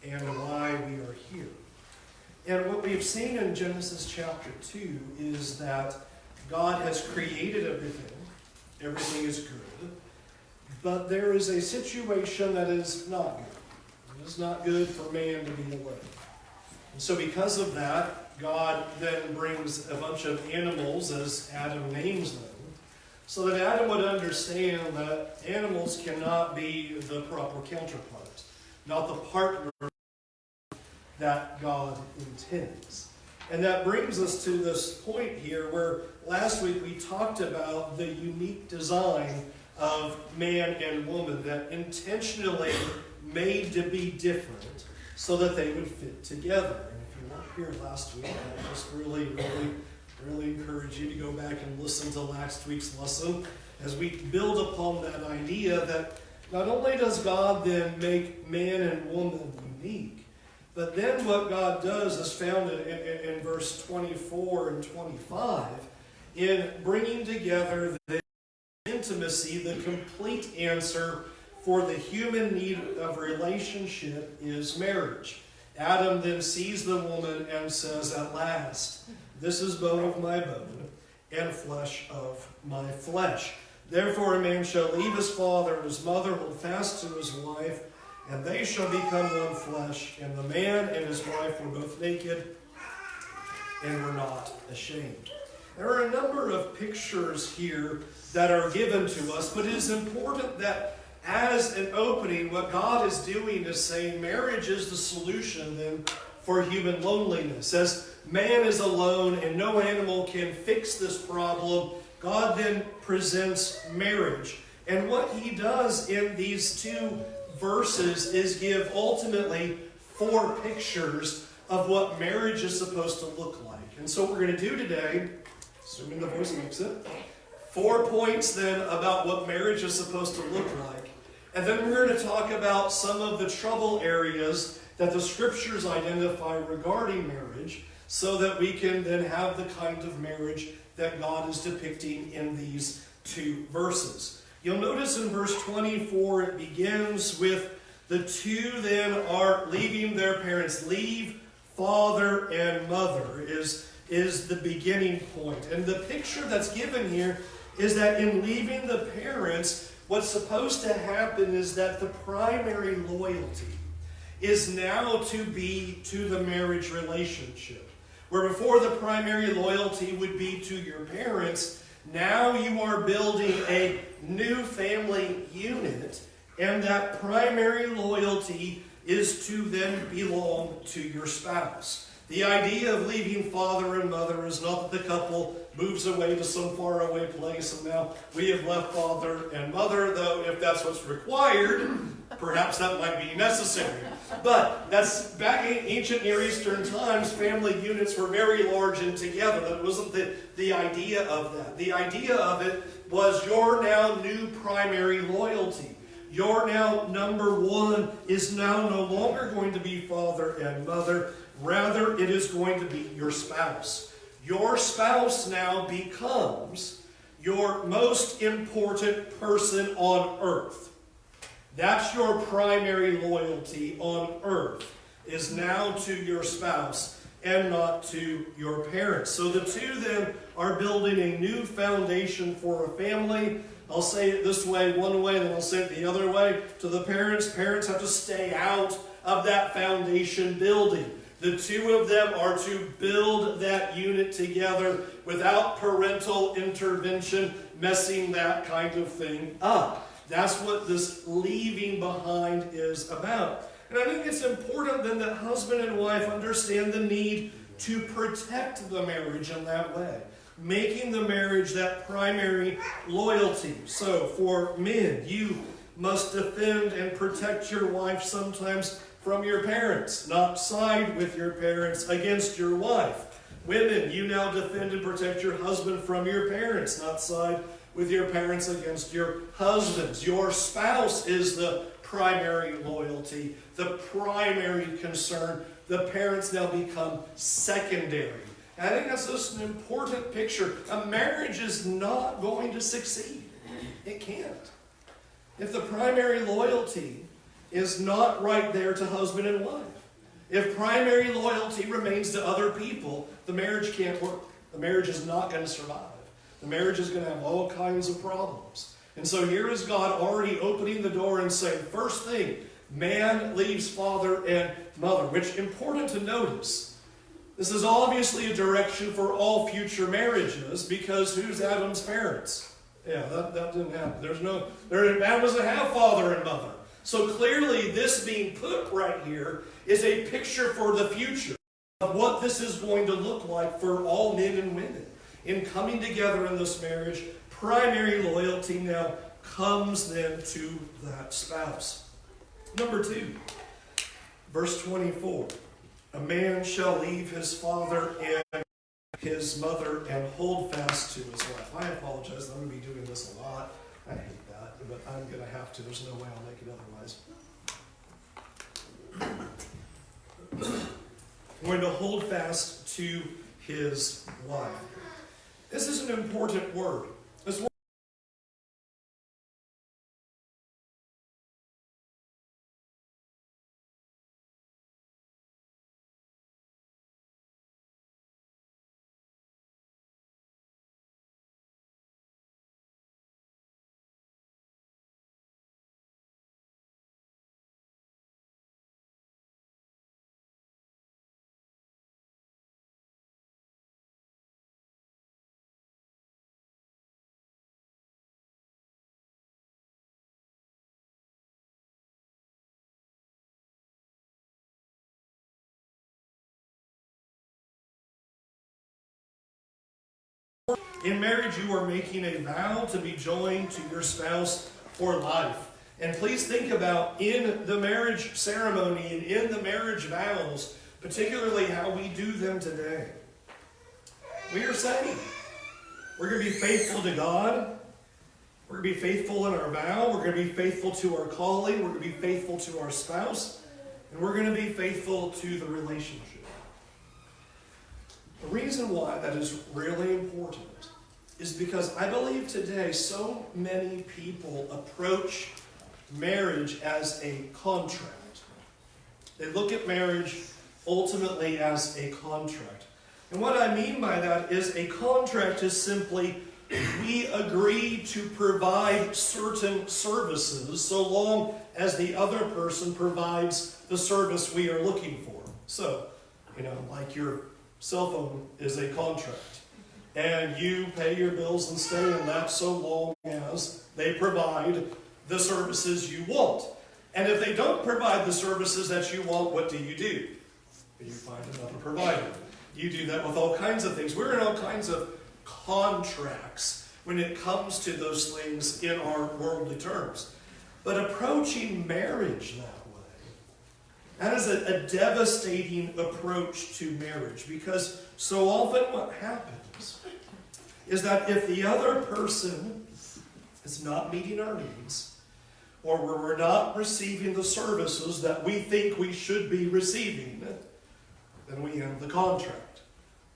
and why we are here. And what we've seen in Genesis chapter 2 is that God has created everything. Everything is good. But there is a situation that is not good. It is not good for man to be alone. And so because of that, God then brings a bunch of animals, as Adam names them, so that Adam would understand that animals cannot be the proper counterpart, not the partner that God intends. And that brings us to this point here where last week we talked about the unique design of man and woman that intentionally made to be different so that they would fit together. And if you weren't here last week, I just really encourage you to go back and listen to last week's lesson as we build upon that idea that not only does God then make man and woman unique, but then what God does is found in verse 24 and 25 in bringing together the intimacy, the complete answer for the human need of relationship is marriage. Adam then sees the woman and says, "At last, this is bone of my bone and flesh of my flesh. Therefore a man shall leave his father and his mother, hold fast to his wife, and they shall become one flesh. And the man and his wife were both naked and were not ashamed." There are a number of pictures here that are given to us, but it is important that as an opening, what God is doing is saying marriage is the solution then for human loneliness. As man is alone and no animal can fix this problem, God then presents marriage. And what he does in these two verses is give ultimately 4 pictures of what marriage is supposed to look like. And so what we're going to do today, assuming the voice makes it, 4 points then about what marriage is supposed to look like. And then we're going to talk about some of the trouble areas that the scriptures identify regarding marriage so that we can then have the kind of marriage that God is depicting in these 2 verses. You'll notice in verse 24 it begins with the 2 then are leaving their parents. Leave father and mother is the beginning point. And the picture that's given here is that in leaving the parents, what's supposed to happen is that the primary loyalty is now to be to the marriage relationship. Where before the primary loyalty would be to your parents, now you are building a new family unit, and that primary loyalty is to then belong to your spouse. The idea of leaving father and mother is not that the couple moves away to some faraway place and now we have left father and mother, though if that's what's required, perhaps that might be necessary. But that's back in ancient Near Eastern times, family units were very large and together. That wasn't the idea of that. The idea of it was your now new primary loyalty. Your now number 1 is now no longer going to be father and mother. Rather, it is going to be your spouse. Your spouse now becomes your most important person on earth. That's your primary loyalty on earth, is now to your spouse and not to your parents. So the 2 then are building a new foundation for a family. I'll say it this way, one way, then I'll say it the other way. To the parents have to stay out of that foundation building. The 2 of them are to build that unit together without parental intervention, messing that kind of thing up. That's what this leaving behind is about. And I think it's important then that husband and wife understand the need to protect the marriage in that way, making the marriage that primary loyalty. So for men, you must defend and protect your wife sometimes from your parents, not side with your parents against your wife. Women, you now defend and protect your husband from your parents, not side with your parents against your husbands. Your spouse is the primary loyalty, the primary concern. The parents now become secondary. And I think that's just an important picture. A marriage is not going to succeed. It can't. If the primary loyalty is not right there to husband and wife. If primary loyalty remains to other people, the marriage can't work. The marriage is not going to survive. The marriage is going to have all kinds of problems. And so here is God already opening the door and saying, first thing, man leaves father and mother, which important to notice. This is obviously a direction for all future marriages, because who's Adam's parents? Yeah, that didn't happen. Adam doesn't have father and mother. So clearly this being put right here is a picture for the future of what this is going to look like for all men and women. In coming together in this marriage, primary loyalty now comes then to that spouse. Number 2, verse 24. A man shall leave his father and his mother and hold fast to his wife. I apologize, I'm going to be doing this a lot. I hate that, but I'm going to have to. There's no way I'll make it otherwise. I'm going to hold fast to his wife. This is an important word. This word in marriage, you are making a vow to be joined to your spouse for life. And please think about, in the marriage ceremony and in the marriage vows, particularly how we do them today. We are saying we're going to be faithful to God. We're going to be faithful in our vow. We're going to be faithful to our calling. We're going to be faithful to our spouse. And we're going to be faithful to the relationship. The reason why that is really important is because I believe today so many people approach marriage as a contract. They look at marriage ultimately as a contract. And what I mean by that is a contract is simply we agree to provide certain services so long as the other person provides the service we are looking for. So, like your cell phone is a contract. And you pay your bills and stay in that so long as they provide the services you want. And if they don't provide the services that you want, what do? You find another provider. You do that with all kinds of things. We're in all kinds of contracts when it comes to those things in our worldly terms. But approaching marriage that way, that is a devastating approach to marriage, because so often what happens is that if the other person is not meeting our needs, or we're not receiving the services that we think we should be receiving, then we end the contract.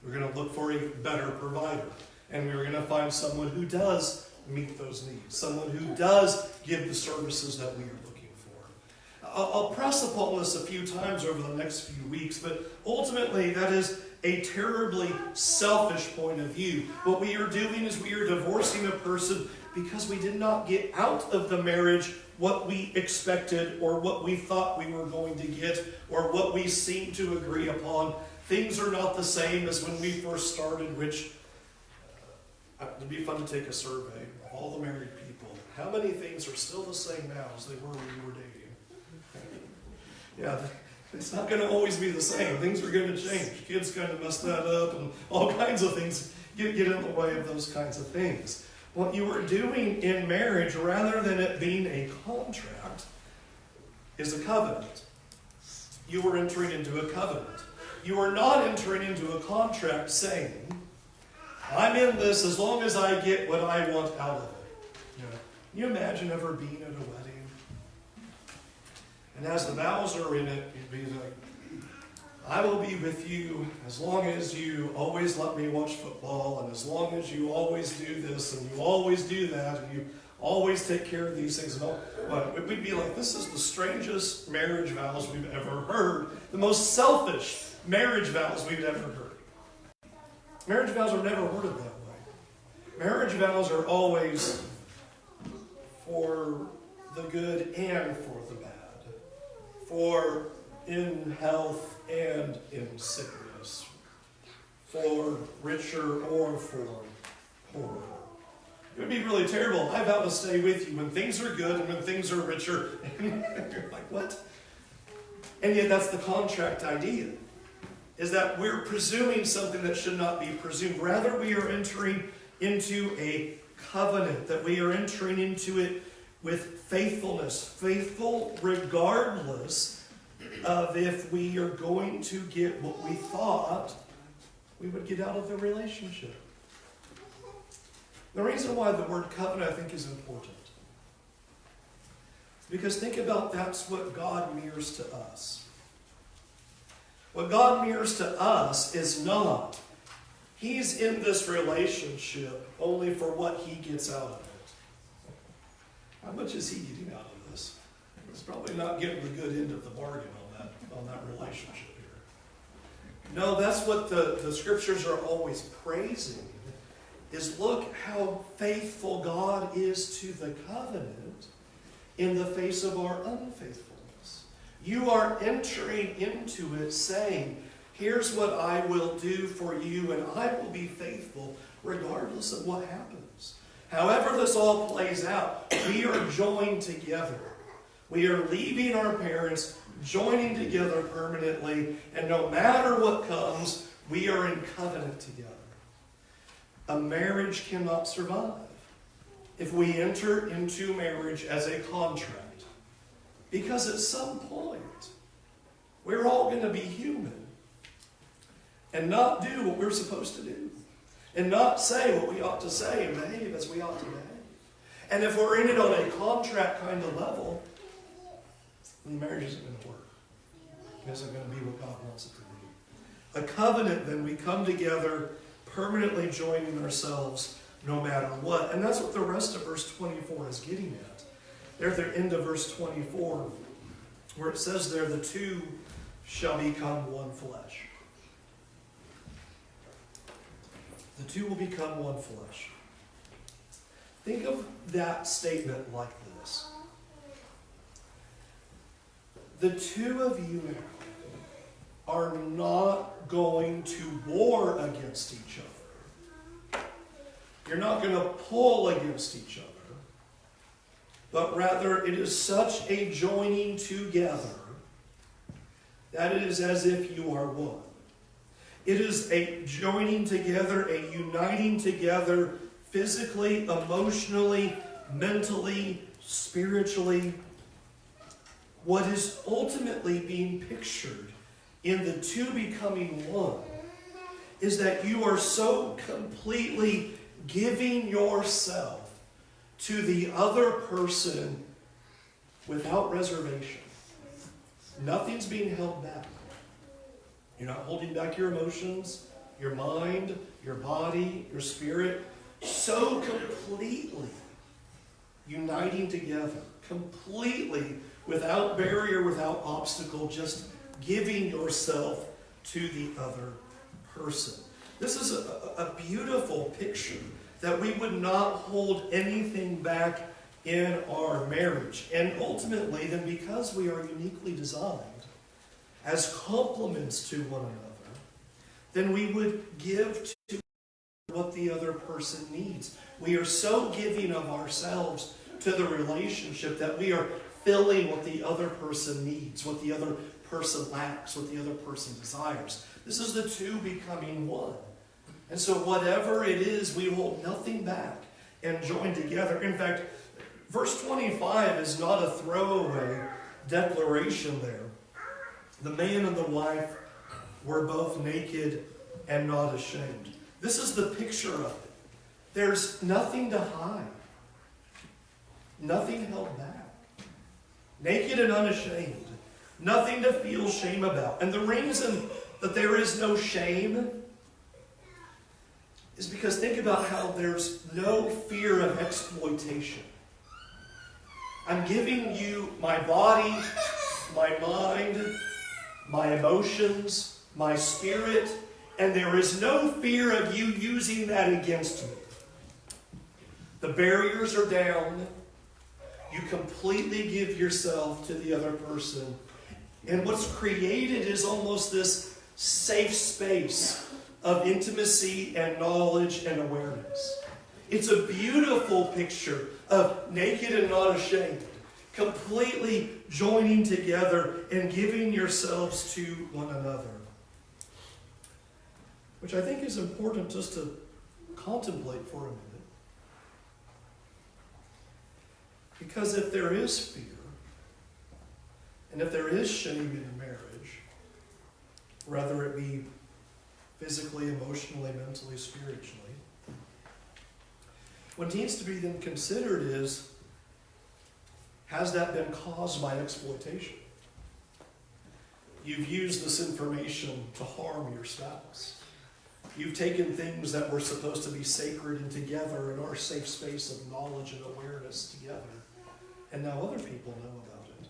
We're going to look for a better provider, and we're going to find someone who does meet those needs, someone who does give the services that we are looking for. I'll press upon this a few times over the next few weeks, but ultimately that is a terribly selfish point of view. What we are doing is we are divorcing a person because we did not get out of the marriage what we expected or what we thought we were going to get or what we seemed to agree upon. Things are not the same as when we first started, which it'd be fun to take a survey of all the married people. How many things are still the same now as they were when you were dating? Yeah, it's not going to always be the same. Things are going to change. Kids kind of mess that up, and all kinds of things get in the way of those kinds of things. What you are doing in marriage, rather than it being a contract, is a covenant. You are entering into a covenant. You are not entering into a contract saying, I'm in this as long as I get what I want out of it. Can you imagine ever being at a wedding? And as the vows are in it, you'd be like, I will be with you as long as you always let me watch football, and as long as you always do this, and you always do that, and you always take care of these things. And all. But we'd be like, this is the strangest marriage vows we've ever heard. The most selfish marriage vows we've ever heard. Marriage vows are never worded that way. Marriage vows are always for the good and for the bad. For in health and in sickness. For richer or for poorer. It would be really terrible. I vow to stay with you when things are good and when things are richer. And you're like, what? And yet that's the contract idea. Is that we're presuming something that should not be presumed. Rather, we are entering into a covenant. That we are entering into it with faithfulness. Faithful regardless of if we are going to get what we thought we would get out of the relationship. The reason why the word covenant, I think, is important is because think about that's what God mirrors to us. What God mirrors to us is not, he's in this relationship only for what he gets out of it. How much is he getting out of this? He's probably not getting the good end of the bargain on that relationship here. No, that's what the scriptures are always praising. Is look how faithful God is to the covenant in the face of our unfaithfulness. You are entering into it saying, here's what I will do for you, and I will be faithful regardless of what happens. However this all plays out, we are joined together. We are leaving our parents, joining together permanently, and no matter what comes, we are in covenant together. A marriage cannot survive if we enter into marriage as a contract. Because at some point, we're all going to be human and not do what we're supposed to do. And not say what we ought to say and behave as we ought to behave. And if we're in it on a contract kind of level, then marriage isn't going to work. It isn't going to be what God wants it to be. A covenant, then, we come together permanently joining ourselves no matter what. And that's what the rest of verse 24 is getting at. There at the end of verse 24, where it says there, the two shall become one flesh. The two will become one flesh. Think of that statement like this. The two of you now are not going to war against each other. You're not going to pull against each other, but rather it is such a joining together that it is as if you are one. It is a joining together, a uniting together physically, emotionally, mentally, spiritually. What is ultimately being pictured in the two becoming one is that you are so completely giving yourself to the other person without reservation. Nothing's being held back. You're not holding back your emotions, your mind, your body, your spirit. So completely uniting together, completely without barrier, without obstacle, just giving yourself to the other person. This is a beautiful picture that we would not hold anything back in our marriage. And ultimately, then, because we are uniquely designed as complements to one another, then we would give to what the other person needs. We are so giving of ourselves to the relationship that we are filling what the other person needs, what the other person lacks, what the other person desires. This is the two becoming one. And so whatever it is, we hold nothing back and join together. In fact, verse 25 is not a throwaway declaration there. The man and the wife were both naked and not ashamed. This is the picture of it. There's nothing to hide. Nothing held back. Naked and unashamed. Nothing to feel shame about. And the reason that there is no shame is because think about how there's no fear of exploitation. I'm giving you my body, my mind, my emotions, my spirit, and there is no fear of you using that against me. The barriers are down. You completely give yourself to the other person. And what's created is almost this safe space of intimacy and knowledge and awareness. It's a beautiful picture of naked and not ashamed, completely joining together and giving yourselves to one another. Which I think is important just to contemplate for a minute. Because if there is fear, and if there is shame in marriage, whether it be physically, emotionally, mentally, spiritually, what needs to be then considered is, has that been caused by exploitation? You've used this information to harm your spouse. You've taken things that were supposed to be sacred and together in our safe space of knowledge and awareness together, and now other people know about it.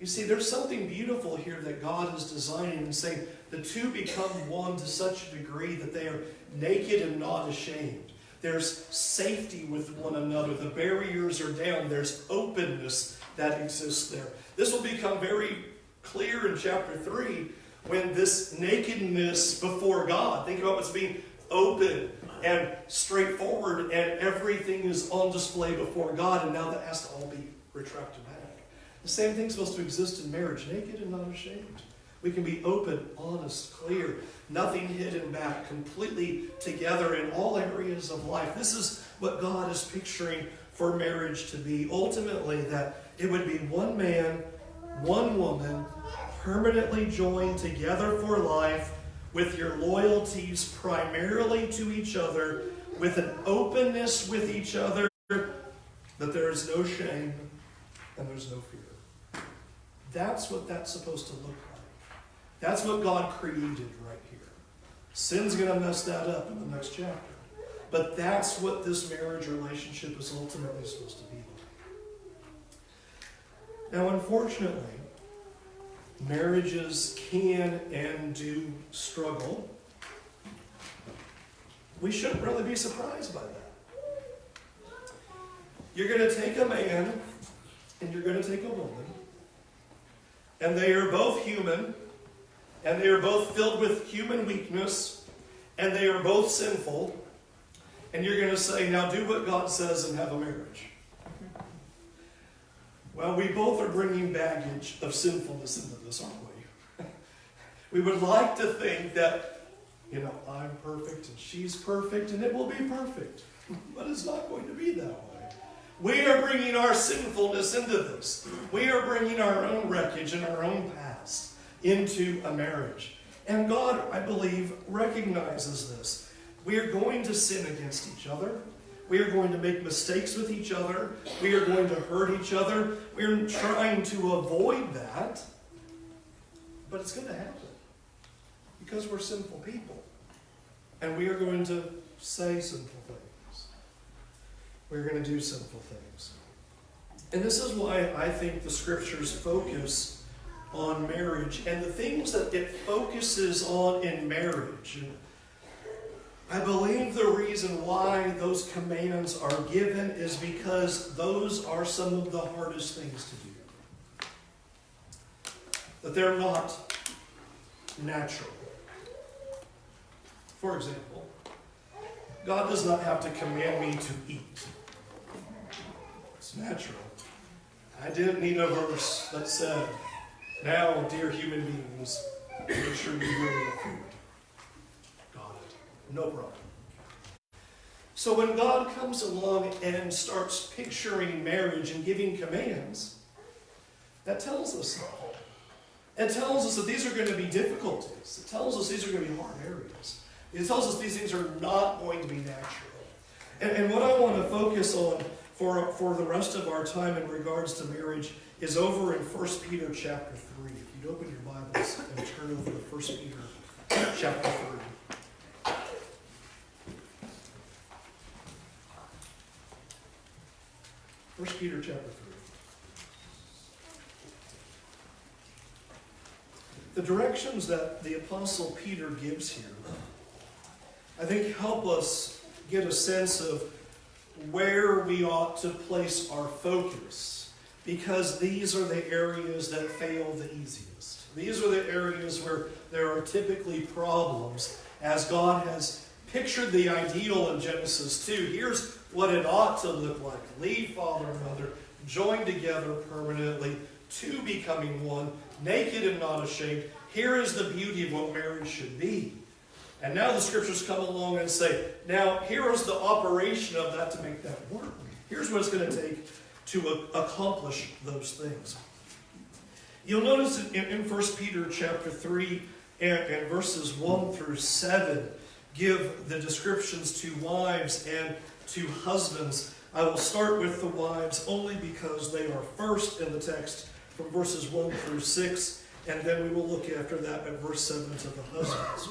You see, there's something beautiful here that God is designing and saying the two become one to such a degree that they are naked and not ashamed. There's safety with one another. The barriers are down. There's openness that exists there. This will become very clear in chapter 3 when this nakedness before God, think about what's being open and straightforward, and everything is on display before God, and now that has to all be retracted back. The same thing's supposed to exist in marriage, naked and not ashamed. We can be open, honest, clear, nothing hidden back, completely together in all areas of life. This is what God is picturing for marriage to be. Ultimately, that it would be one man, one woman, permanently joined together for life, with your loyalties primarily to each other, with an openness with each other, that there is no shame and there's no fear. That's what that's supposed to look like. That's what God created right here. Sin's going to mess that up in the next chapter. But that's what this marriage relationship is ultimately supposed to be like. Now, unfortunately, marriages can and do struggle. We shouldn't really be surprised by that. You're going to take a man and you're going to take a woman, and they are both human, and they are both filled with human weakness, and they are both sinful, and you're going to say, now do what God says and have a marriage. Well, we both are bringing baggage of sinfulness into this, aren't we? We would like to think that, I'm perfect and she's perfect and it will be perfect. But it's not going to be that way. We are bringing our sinfulness into this. We are bringing our own wreckage and our own past into a marriage. And God, I believe, recognizes this. We are going to sin against each other. We are going to make mistakes with each other. We are going to hurt each other. We're trying to avoid that. But it's going to happen. Because we're sinful people. And we are going to say sinful things. We're going to do sinful things. And this is why I think the Scriptures focus on marriage and the things that it focuses on in marriage. I believe the reason why those commands are given is because those are some of the hardest things to do. That they're not natural. For example, God does not have to command me to eat. It's natural. I didn't need a verse that said, now, dear human beings, make sure you really eat food. No problem. So when God comes along and starts picturing marriage and giving commands, that tells us something. It tells us that these are going to be difficulties. It tells us these are going to be hard areas. It tells us these things are not going to be natural. And what I want to focus on for the rest of our time in regards to marriage is over in 1 Peter chapter 3. If you'd open your Bibles and turn over to 1 Peter chapter 3. 1 Peter chapter 3. the directions that the Apostle Peter gives here, I think help us get a sense of where we ought to place our focus, because these are the areas that fail the easiest. These are the areas where there are typically problems, as God has pictured the ideal in Genesis 2. Here's what it ought to look like. Leave father and mother, join together permanently, two becoming one, naked and not ashamed. Here is the beauty of what marriage should be. And now the scriptures come along and say, now here is the operation of that to make that work. Here's what it's going to take to accomplish those things. You'll notice in 1 Peter chapter 3 and verses 1 through 7 give the descriptions to wives and to husbands. I will start with the wives only because they are first in the text from verses 1 through 6, and then we will look after that at verse 7 to the husbands.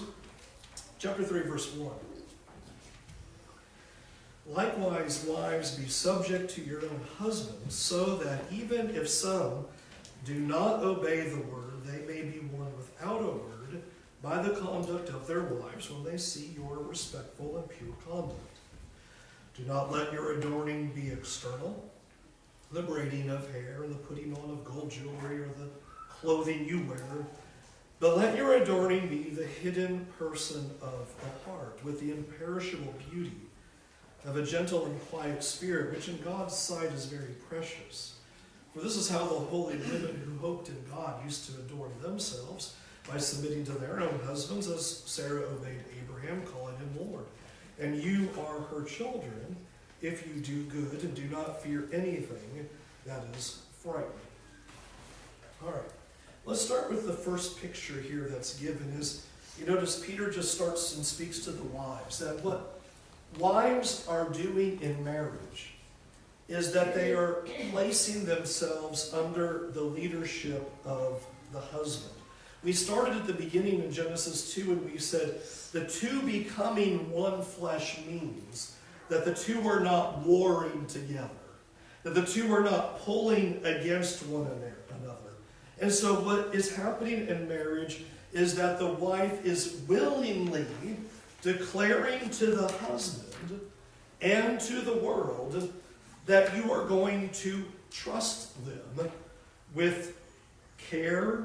Chapter 3, verse 1. Likewise, wives, be subject to your own husbands, so that even if some do not obey the word, they may be won without a word by the conduct of their wives when they see your respectful and pure conduct. Do not let your adorning be external, the braiding of hair and the putting on of gold jewelry or the clothing you wear, but let your adorning be the hidden person of the heart, with the imperishable beauty of a gentle and quiet spirit, which in God's sight is very precious. For this is how the holy women who hoped in God used to adorn themselves, by submitting to their own husbands, as Sarah obeyed Abraham, calling him Lord. And you are her children, if you do good and do not fear anything that is frightening. All right. Let's start with the first picture here that's given. Is you notice Peter just starts and speaks to the wives. That what wives are doing in marriage is that they are placing themselves under the leadership of the husband. We started at the beginning in Genesis 2 and we said the two becoming one flesh means that the two are not warring together, that the two are not pulling against one another. And so what is happening in marriage is that the wife is willingly declaring to the husband and to the world that you are going to trust them with care,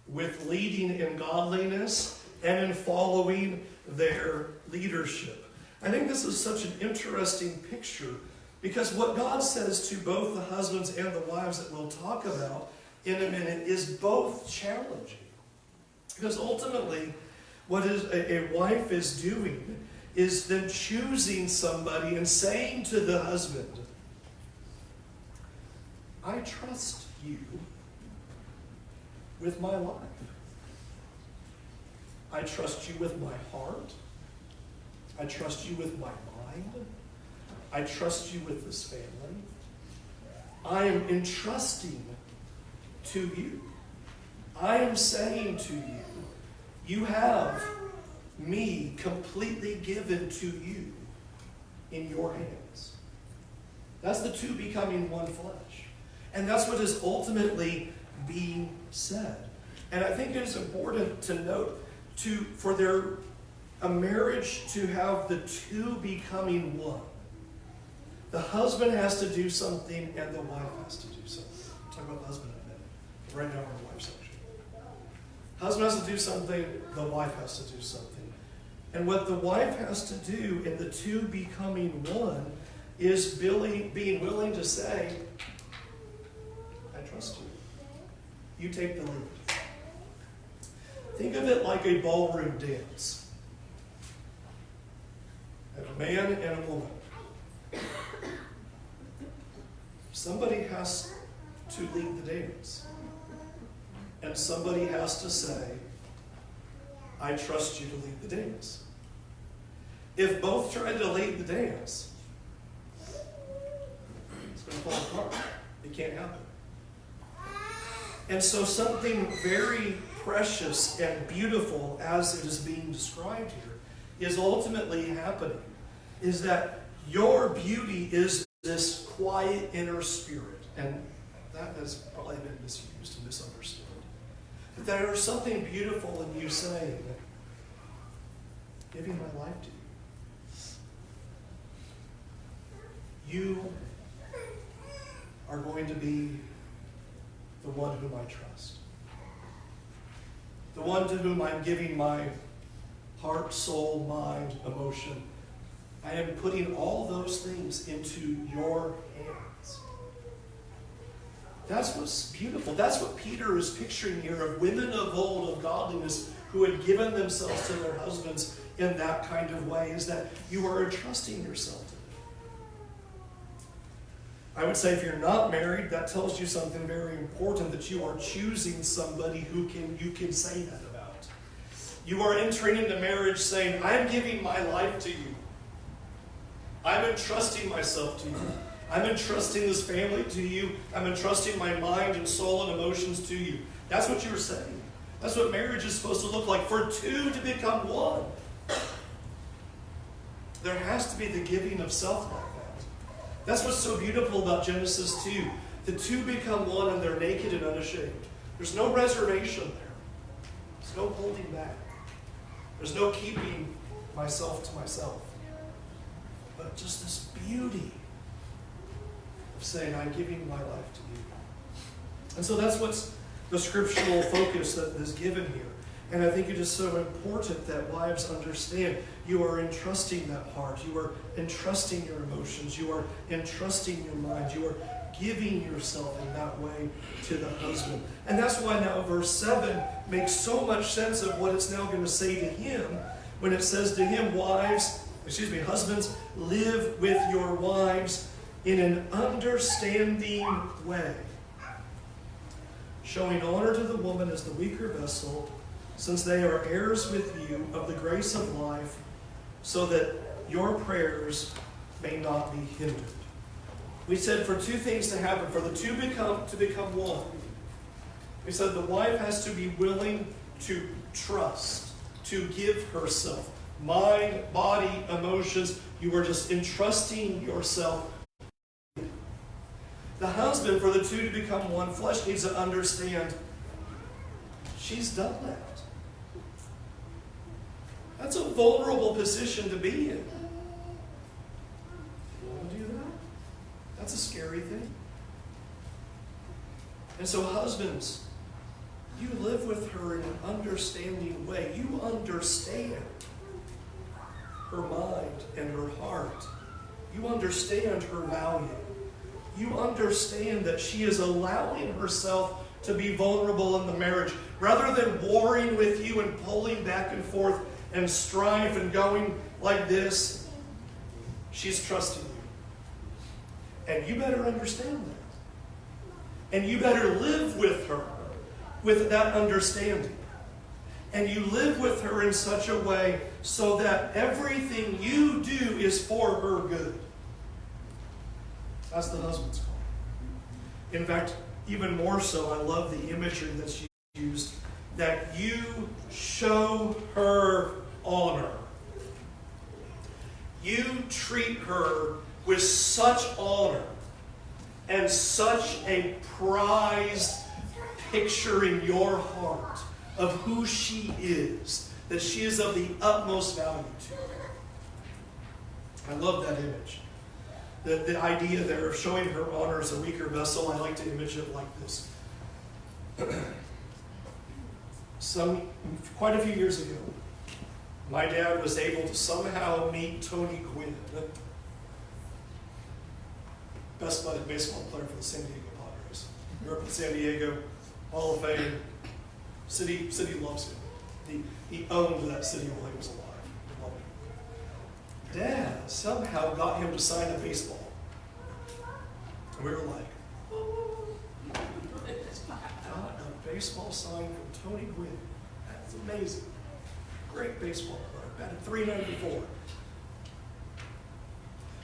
with leading in godliness, and in following their leadership. I think this is such an interesting picture, because what God says to both the husbands and the wives that we'll talk about in a minute is both challenging. Because ultimately, what a wife is doing is then choosing somebody and saying to the husband, I trust you with my life. I trust you with my heart. I trust you with my mind. I trust you with this family. I am entrusting to you. I am saying to you, you have me completely given to you in your hands. That's the two becoming one flesh. And that's what is ultimately being said. And I think it is important to note for a marriage to have the two becoming one. The husband has to do something and the wife has to do something. We'll talk about the husband in a minute. Right now we're in the wife section. Husband has to do something, the wife has to do something. And what the wife has to do in the two becoming one is being willing to say, I trust you. You take the lead. Think of it like a ballroom dance. A man and a woman. Somebody has to lead the dance. And somebody has to say, I trust you to lead the dance. If both try to lead the dance, it's going to fall apart. It can't happen. And so something very precious and beautiful, as it is being described here, is ultimately happening. Is that your beauty is this quiet inner spirit. And that has probably been misused and misunderstood. But there is something beautiful in you saying, giving my life to you. You are going to be the one whom I trust. The one to whom I'm giving my heart, soul, mind, emotion. I am putting all those things into your hands. That's what's beautiful. That's what Peter is picturing here of women of old, of godliness, who had given themselves to their husbands in that kind of way, is that you are entrusting yourself to them. I would say if you're not married, that tells you something very important, that you are choosing somebody who you can say that about. You are entering into marriage saying, I'm giving my life to you. I'm entrusting myself to you. I'm entrusting this family to you. I'm entrusting my mind and soul and emotions to you. That's what you're saying. That's what marriage is supposed to look like, for two to become one. There has to be the giving of self like that. That's what's so beautiful about Genesis 2. The two become one and they're naked and unashamed. There's no reservation there. There's no holding back. There's no keeping myself to myself. But just this beauty of saying, I'm giving my life to you. And so that's what's the scriptural focus that is given here. And I think it is so important that wives understand you are entrusting that heart. You are entrusting your emotions. You are entrusting your mind. You are giving yourself in that way to the husband. And that's why now verse 7 makes so much sense of what it's now going to say to him when it says to him, husbands, live with your wives in an understanding way, showing honor to the woman as the weaker vessel, since they are heirs with you of the grace of life, so that your prayers may not be hindered. We said for two things to happen, for the two to become one. We said the wife has to be willing to trust, to give herself. Mind, body, emotions, you are just entrusting yourself. The husband, for the two to become one flesh, needs to understand she's done that. That's a vulnerable position to be in. You want to do that? That's a scary thing. And so husbands, you live with her in an understanding way. You understand her mind and her heart. You understand her value. You understand that she is allowing herself to be vulnerable in the marriage. Rather than warring with you and pulling back and forth and strife and going like this, she's trusting you. And you better understand that. And you better live with her with that understanding. And you live with her in such a way so that everything you do is for her good. That's the husband's call. In fact, even more so, I love the imagery that she used, that you show her honor. You treat her with such honor and such a prized picture in your heart of who she is, that she is of the utmost value to you. I love that image. The idea there of showing her honor as a weaker vessel, I like to image it like this. Quite a few years ago, my dad was able to somehow meet Tony Gwynn, best buddy baseball player for the San Diego Padres. Grew up in San Diego, Hall of Fame. City loves him. He owned that city while he was alive. Dad somehow got him to sign a baseball. And we were like, got a baseball signed from Tony Gwynn. That's amazing. Great baseball player. Batted .394.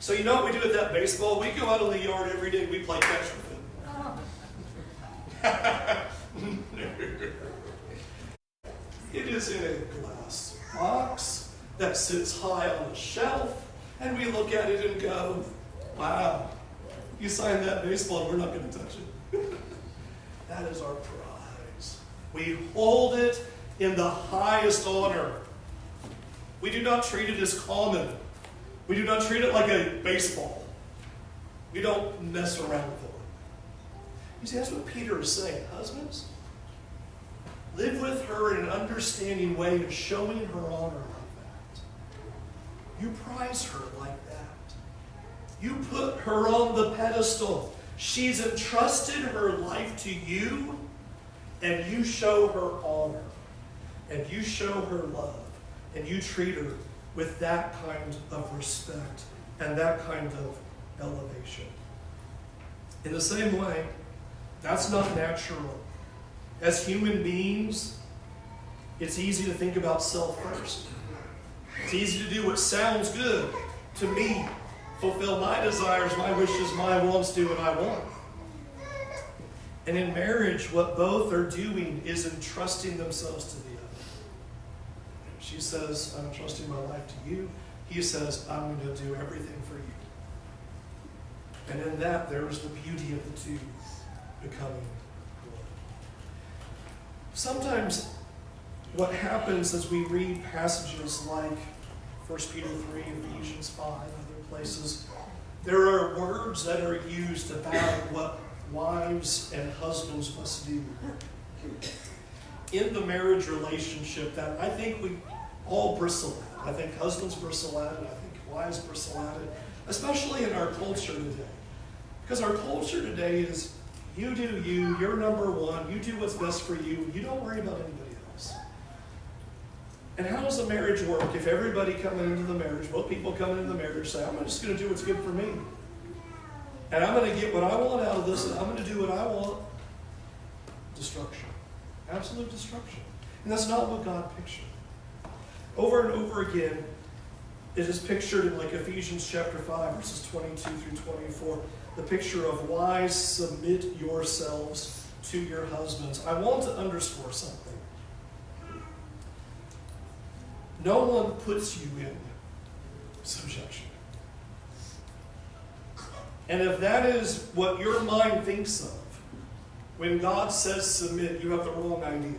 So you know what we do with that baseball? We go out in the yard every day. We play catch with him. It is in a glass box that sits high on a shelf, and we look at it and go, wow, you signed that baseball and we're not going to touch it. That is our prize. We hold it in the highest honor. We do not treat it as common. We do not treat it like a baseball. We don't mess around with it. You see, that's what Peter is saying. Husbands, live with her in an understanding way of showing her honor like that. You prize her like that. You put her on the pedestal. She's entrusted her life to you, and you show her honor, and you show her love, and you treat her with that kind of respect and that kind of elevation. In the same way, that's not natural. As human beings, it's easy to think about self first. It's easy to do what sounds good to me, fulfill my desires, my wishes, my wants, do what I want. And in marriage, what both are doing is entrusting themselves to the other. She says, I'm entrusting my life to you. He says, I'm going to do everything for you. And in that, there is the beauty of the two becoming one. Sometimes what happens as we read passages like 1 Peter 3, Ephesians 5, other places, there are words that are used about what wives and husbands must do in the marriage relationship that I think we all bristle at. I think husbands bristle at it. I think wives bristle at it, especially in our culture today. Because our culture today is, you do you, you're number one, you do what's best for you, you don't worry about anybody else. And how does a marriage work if everybody coming into the marriage, both people coming into the marriage say, I'm just going to do what's good for me. And I'm going to get what I want out of this, and I'm going to do what I want. Destruction. Absolute destruction. And that's not what God pictured. Over and over again, it is pictured in like Ephesians chapter 5, verses 22 through 24, the picture of wives, submit yourselves to your husbands. I want to underscore something. No one puts you in subjection. And if that is what your mind thinks of, when God says submit, you have the wrong idea.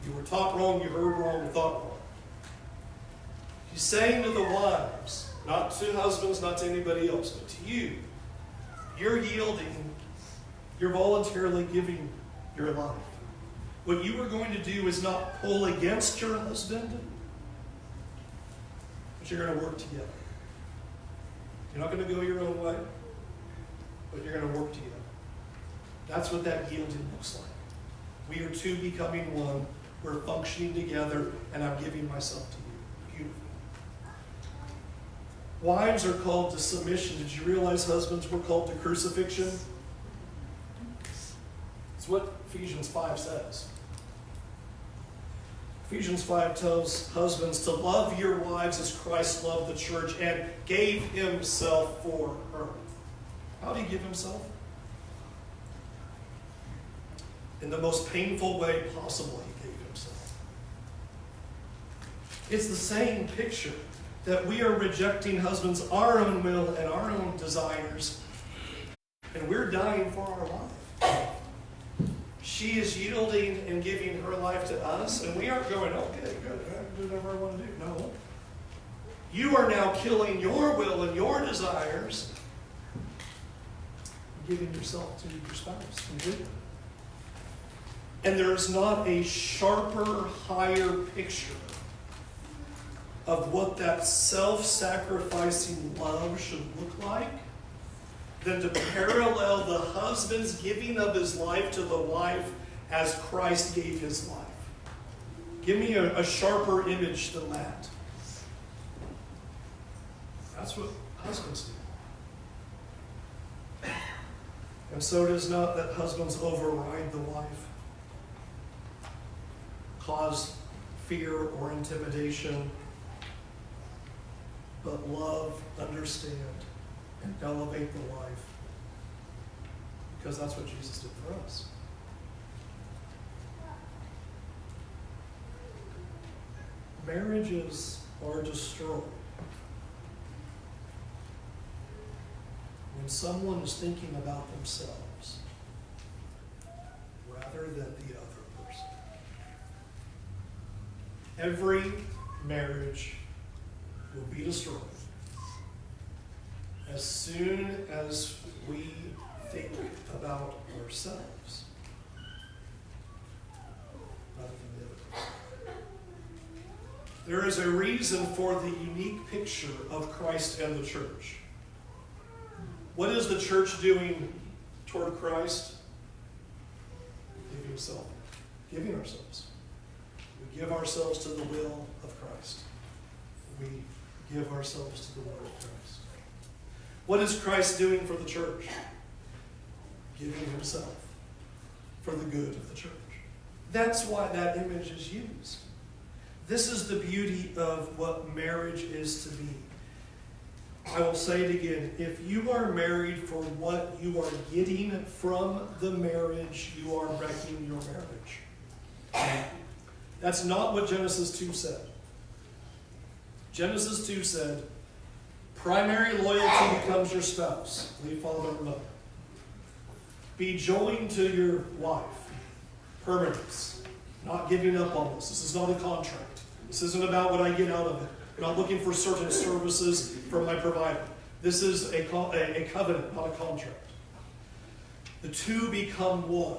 You were taught wrong, you heard wrong, you thought wrong. He's saying to the wives, not to husbands, not to anybody else, but to you, you're yielding, you're voluntarily giving your life. What you are going to do is not pull against your husband, but you're going to work together. You're not going to go your own way, but you're going to work together. That's what that yielding looks like. We are two becoming one. We're functioning together, and I'm giving myself to you. Beautiful. Wives are called to submission. Did you realize husbands were called to crucifixion? It's what Ephesians 5 says. Ephesians 5 tells husbands to love your wives as Christ loved the church and gave himself for her. How did he give himself? In the most painful way possible, he gave himself. It's the same picture that we are rejecting husbands, our own will and our own desires, and we're dying for our life. She is yielding and giving her life to us, and we aren't going, okay, good, I can do whatever I want to do. No. You are now killing your will and your desires, giving yourself to your spouse completely. And there is not a sharper, higher picture of what that self-sacrificing love should look like than to parallel the husband's giving of his life to the wife as Christ gave his life. Give me a sharper image than that. That's what husbands do. And so it is not that husbands override the wife, cause fear or intimidation, but love, understand, and elevate the wife. Because that's what Jesus did for us. Marriages are destroyed when someone is thinking about themselves rather than the other person. Every marriage will be destroyed as soon as we think about ourselves rather than the other person. There is a reason for the unique picture of Christ and the church. What is the church doing toward Christ? Giving ourselves. We give ourselves to the will of Christ. We give ourselves to the will of Christ. What is Christ doing for the church? Giving himself for the good of the church. That's why that image is used. This is the beauty of what marriage is to be. I will say it again. If you are married for what you are getting from the marriage, you are wrecking your marriage. That's not what Genesis 2 said. Genesis 2 said, primary loyalty becomes your spouse. Leave father and mother. Be joined to your wife. Permanence. Not giving up on this. This is not a contract. This isn't about what I get out of it. I'm not looking for certain services from my provider. This is a covenant, not a contract. The two become one.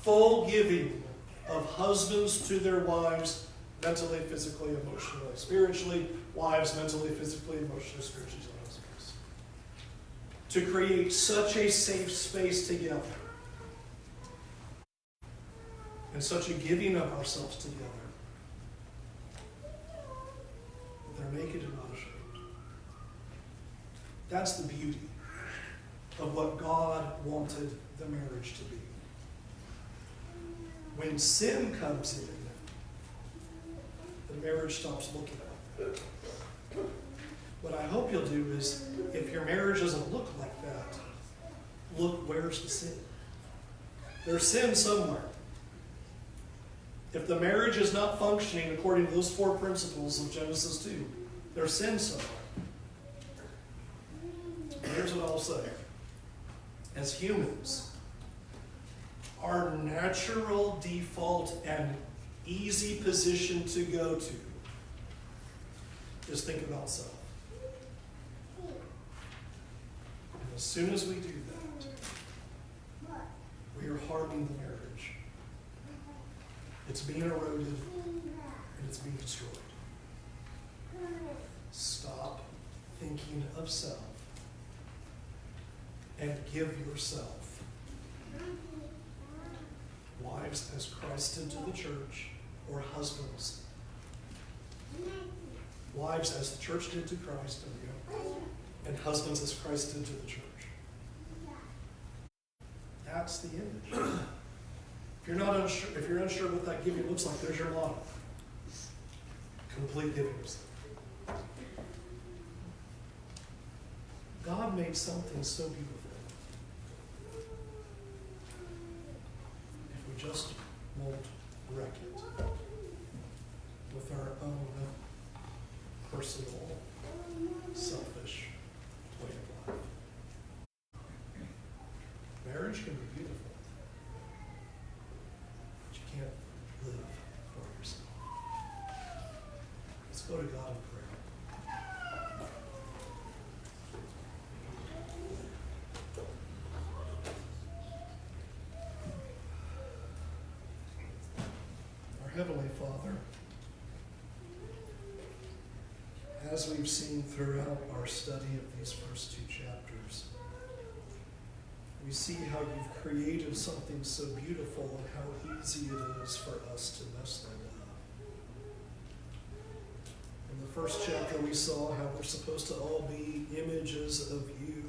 Full giving of husbands to their wives, mentally, physically, emotionally, spiritually. Wives, mentally, physically, emotionally, spiritually, to husbands. To create such a safe space together. And such a giving of ourselves together. They're naked and not ashamed. That's the beauty of what God wanted the marriage to be. When sin comes in, the marriage stops looking like that. What I hope you'll do is, if your marriage doesn't look like that, look, where's the sin? There's sin somewhere. If the marriage is not functioning according to those 4 principles of Genesis 2, there's sin somewhere. Here's what I'll say. As humans, our natural default and easy position to go to is think about self. And as soon as we do that, we are harming the marriage. It's being eroded and it's being destroyed. Stop thinking of self and give yourself. Wives, as Christ did to the church, or husbands. Wives, as the church did to Christ, and husbands, as Christ did to the church. That's the image. If you're unsure what that giving looks like, there's your model. Complete giving. God made something so beautiful. If we just won't wreck it with our own personal, selfish way of life. Marriage can be beautiful. Can't live for yourself. Let's go to God in prayer. Our Heavenly Father, as we've seen throughout our study of these first 2 chapters, we see how you've created something so beautiful and how easy it is for us to mess that up. In the first chapter, we saw how we're supposed to all be images of you,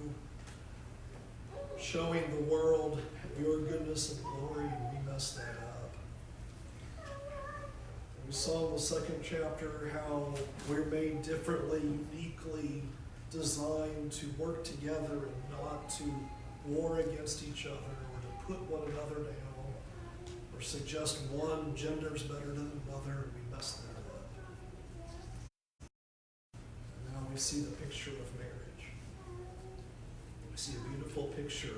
showing the world your goodness and glory, and we messed that up. And we saw in the second chapter how we're made differently, uniquely designed to work together and not to war against each other, or to put one another down, or suggest one gender's better than another, and we mess that up. And now we see the picture of marriage. We see a beautiful picture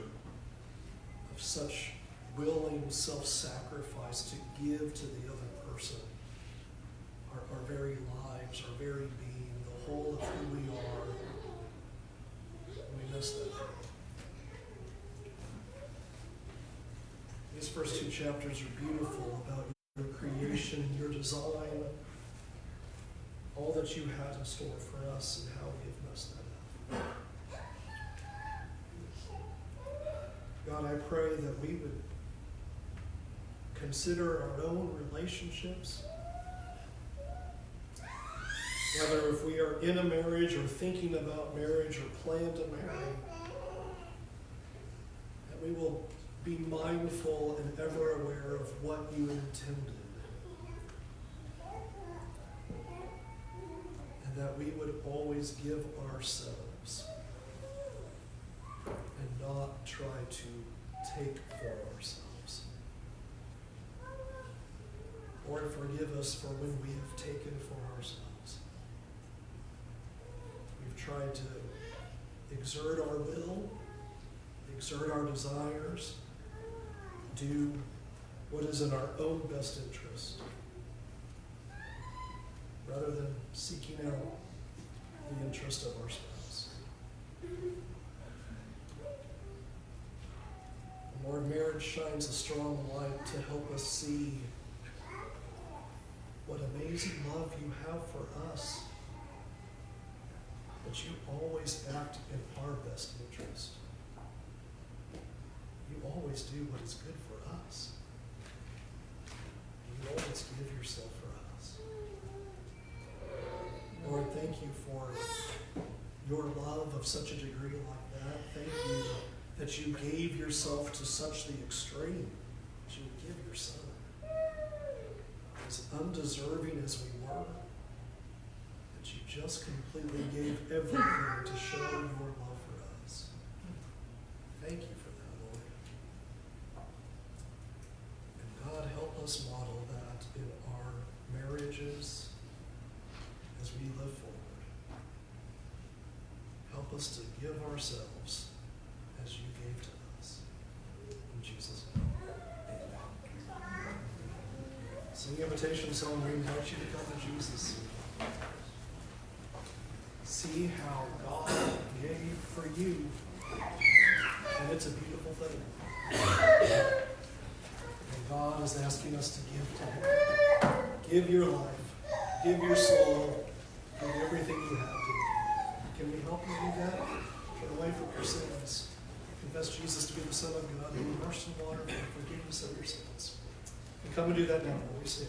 of such willing self-sacrifice to give to the other person lives, our very being, the whole of who we are. We miss that. These first two chapters are beautiful about your creation, your design, all that you had in store for us and how we have messed that up. God, I pray that we would consider our own relationships, whether if we are in a marriage or thinking about marriage or plan to marry, that we will be mindful and ever aware of what you intended. And that we would always give ourselves and not try to take for ourselves. Lord, forgive us for when we have taken for ourselves. We've tried to exert our will, exert our desires, do what is in our own best interest, rather than seeking out the interest of our spouse. Lord, marriage shines a strong light to help us see what amazing love you have for us, that you always act in our best interest. You always do what is good for us. You always give yourself for us. Lord, thank you for your love of such a degree like that. Thank you that you gave yourself to such the extreme, that you would give your son. As undeserving as we were, that you just completely gave everything to show your love for us. Thank you for that, Lord. And God, help us model that in our marriages as we live forward. Help us to give ourselves as you gave to us. In Jesus' name. Sing the invitation song, we invite you to come to Jesus. See how God gave for you, and it's a beautiful thing. And God is asking us to give to him. Give your life, give your soul, give everything you have to him. Can we help you do that? Turn away from your sins. Confess Jesus to be the Son of God, and be immersed in water for the forgiveness of your sins. And come and do that now while we sing.